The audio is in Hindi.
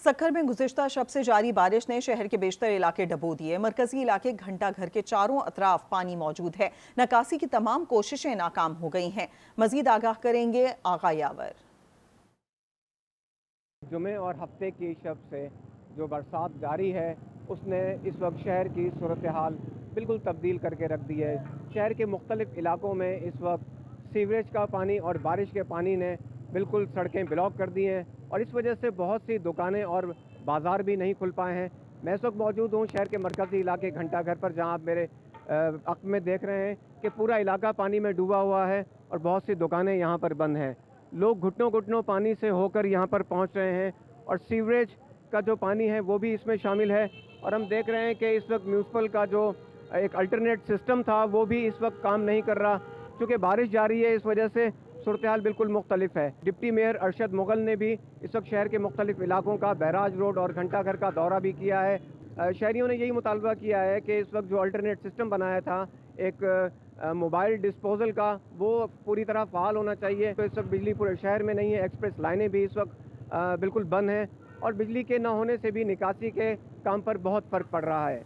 सक्खर में गुज़िश्ता शब से जारी बारिश ने शहर के बेशतर इलाके डबो दिए। मरकजी इलाके घंटा घर के चारों अतराफ पानी मौजूद है। निकासी की तमाम कोशिशें नाकाम हो गई हैं। मजीद आगाह करेंगे आगा यावर। जुमे और हफ्ते की शब से जो बरसात जारी है उसने इस वक्त शहर की सूरत हाल बिल्कुल तब्दील करके रख दी है। शहर के मुख्तलिफ इलाकों में इस वक्त सीवरेज का पानी और बारिश के पानी ने बिल्कुल सड़कें ब्लॉक कर दी हैं और इस वजह से बहुत सी दुकानें और बाज़ार भी नहीं खुल पाए हैं। मैं इस वक्त मौजूद हूँ शहर के मरकज़ी इलाके घंटा घर पर, जहाँ आप मेरे अक़ में देख रहे हैं कि पूरा इलाका पानी में डूबा हुआ है और बहुत सी दुकानें यहाँ पर बंद हैं। लोग घुटनों घुटनों पानी से होकर यहाँ पर पहुँच रहे हैं और सीवरेज का जो पानी है वो भी इसमें शामिल है। और हम देख रहे हैं कि इस वक्त म्यूनसिपल का जो एक अल्टरनेट सिस्टम था वो भी इस वक्त काम नहीं कर रहा, क्योंकि बारिश जारी है। इस वजह से सूरत हाल बिल्कुल मुख्तलिफ है। डिप्टी मेयर अरशद मुगल ने भी इस वक्त शहर के मुख्तलिफ इलाकों का, बैराज रोड और घंटा घर का दौरा भी किया है। शहरियों ने यही मुतालबा किया है कि इस वक्त जो अल्टरनेट सिस्टम बनाया था एक मोबाइल डिस्पोजल का, वो पूरी तरह फ़ाल होना चाहिए। तो इस वक्त बिजली पूरे शहर में नहीं है। एक्सप्रेस लाइनें भी इस वक्त बिल्कुल बंद हैं और बिजली के न होने से भी निकासी के काम पर बहुत फ़र्क पड़ रहा है।